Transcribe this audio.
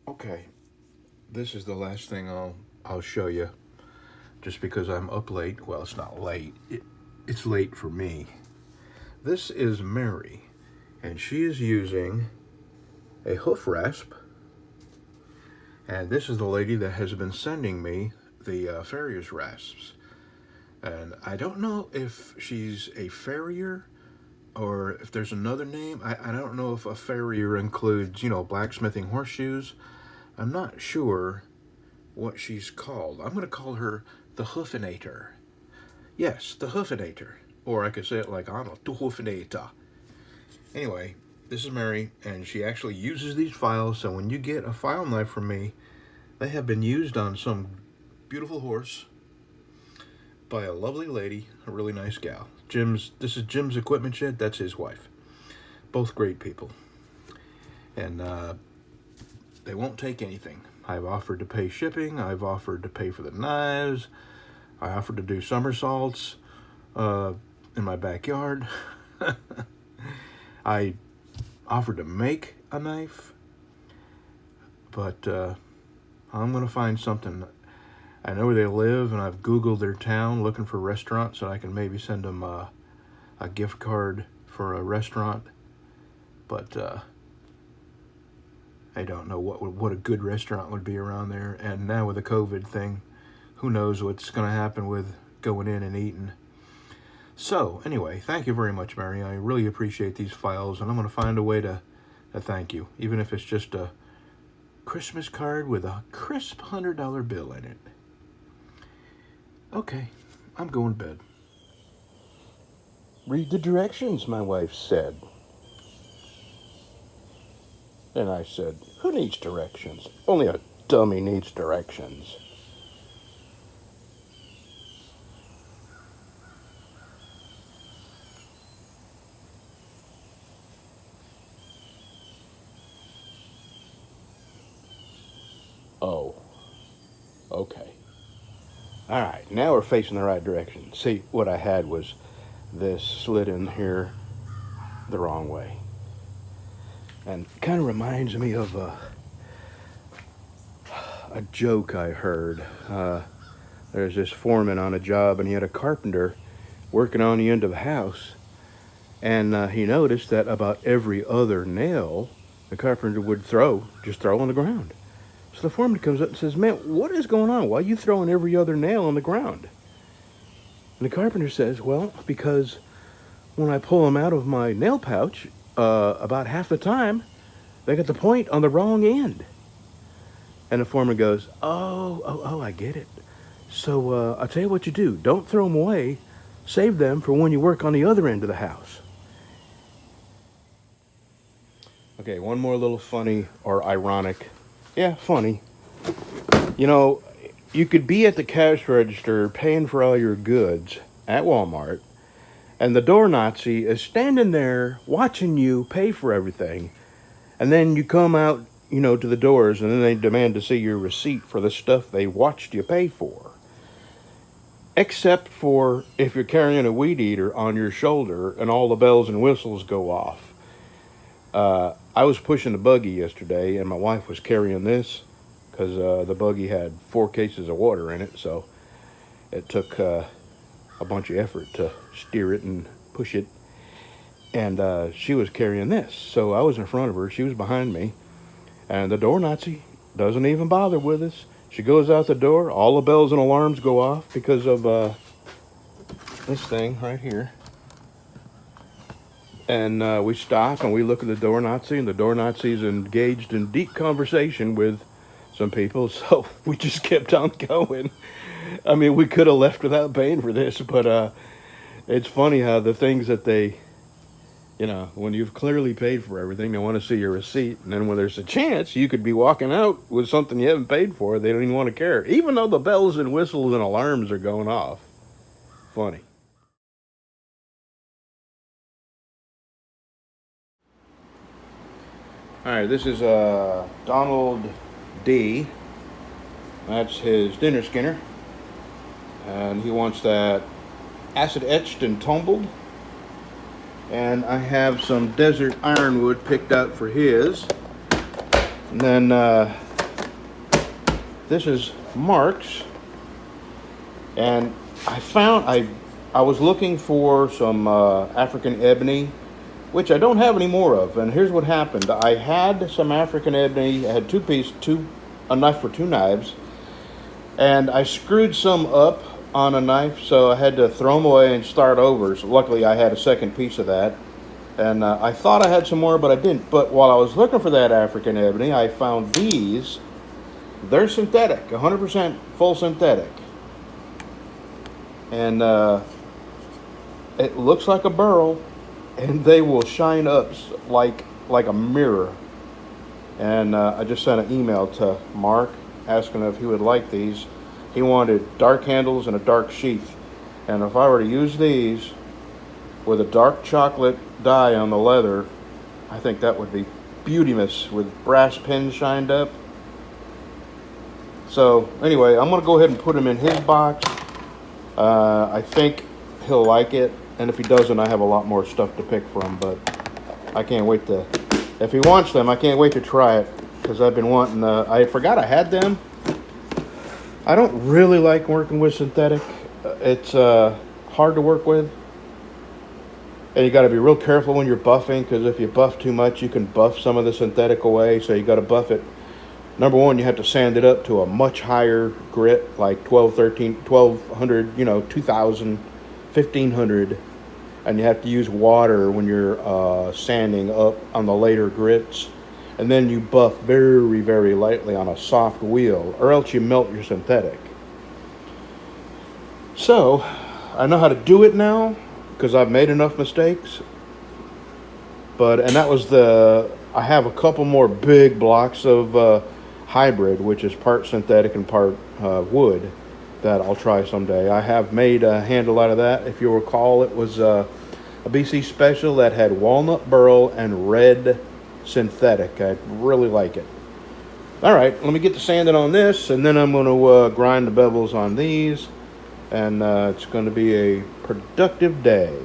Okay, this is the last thing I'll show you, just because I'm up late. Well, it's not late. It's late for me. This is Mary, and she is using a hoof rasp. And this is the lady that has been sending me the farrier's rasps. And I don't know if she's a farrier or if there's another name. I don't know if a farrier includes, blacksmithing horseshoes. I'm not sure what she's called. I'm going to call her the Hoofinator. Yes, the Hoofinator. Or I could say it like Arnold, the Hoofinator. Anyway, this is Mary, and she actually uses these files, so when you get a file knife from me, they have been used on some beautiful horse by a lovely lady, a really nice gal. This is Jim's Equipment Shed, that's his wife. Both great people. And they won't take anything. I've offered to pay shipping, I've offered to pay for the knives, I offered to do somersaults in my backyard. I offered to make a knife, but I'm going to find something. I know where they live, and I've Googled their town looking for restaurants, so I can maybe send them a gift card for a restaurant. But I don't know what a good restaurant would be around there. And now with the COVID thing, who knows what's going to happen with going in and eating. So, anyway, thank you very much, Mary. I really appreciate these files, and I'm going to find a way to thank you, even if it's just a Christmas card with a crisp $100 bill in it. Okay, I'm going to bed. Read the directions, my wife said. And I said, who needs directions? Only a dummy needs directions. Oh, okay. All right, now we're facing the right direction. See, what I had was this slid in here the wrong way. And it kind of reminds me of a joke I heard. There's this foreman on a job, and he had a carpenter working on the end of the house. And he noticed that about every other nail the carpenter would just throw on the ground. So the foreman comes up and says, man, what is going on? Why are you throwing every other nail on the ground? And the carpenter says, well, because when I pull them out of my nail pouch, about half the time, they got the point on the wrong end. And the foreman goes, oh, I get it. So I'll tell you what you do. Don't throw them away. Save them for when you work on the other end of the house. Okay, one more little funny or ironic. Yeah, funny. You could be at the cash register paying for all your goods at Walmart, and the door Nazi is standing there watching you pay for everything, and then you come out, to the doors, and then they demand to see your receipt for the stuff they watched you pay for. Except for if you're carrying a weed eater on your shoulder and all the bells and whistles go off. I was pushing the buggy yesterday, and my wife was carrying this because the buggy had 4 cases of water in it, so it took a bunch of effort to steer it and push it. And she was carrying this, so I was in front of her, she was behind me, and the door Nazi doesn't even bother with us. She goes out the door, all the bells and alarms go off because of this thing right here. And we stop and we look at the door Nazi, and the door Nazi's engaged in deep conversation with some people, so we just kept on going. I mean, we could have left without paying for this, but it's funny how the things that they, when you've clearly paid for everything, they want to see your receipt, and then when there's a chance you could be walking out with something you haven't paid for, they don't even want to care, even though the bells and whistles and alarms are going off. Funny. All right, this is Donald D. That's his dinner skinner. And he wants that acid etched and tumbled. And I have some desert ironwood picked out for his. And then This is Mark's, and I was looking for some African ebony, which I don't have any more of. And here's what happened: I had some African ebony. I had a knife for 2 knives, and I screwed some up on a knife, so I had to throw them away and start over. So luckily, I had a second piece of that. And I thought I had some more, but I didn't. But while I was looking for that African ebony, I found these. They're synthetic, 100% full synthetic. And it looks like a burl, and they will shine up like a mirror. And I just sent an email to Mark asking if he would like these. He wanted dark handles and a dark sheath. And if I were to use these with a dark chocolate dye on the leather, I think that would be beautimous with brass pins shined up. So anyway, I'm going to go ahead and put them in his box. I think he'll like it. And if he doesn't, I have a lot more stuff to pick from. But I can't wait to, if he wants them, I can't wait to try it. Because I've been wanting, I forgot I had them. I don't really like working with synthetic. It's hard to work with. And you got to be real careful when you're buffing, because if you buff too much, you can buff some of the synthetic away. So you got to buff it. Number one, you have to sand it up to a much higher grit, like 1200, 2000, 1500. And you have to use water when you're sanding up on the later grits. And then you buff very, very lightly on a soft wheel, or else you melt your synthetic. So I know how to do it now, because I've made enough mistakes. And that was I have a couple more big blocks of hybrid, which is part synthetic and part wood, that I'll try someday. I have made a handle out of that. If you'll recall, it was a BC special that had walnut burl and red synthetic. I really like it. All right, let me get the sanding on this, and then I'm going to grind the bevels on these, and it's going to be a productive day.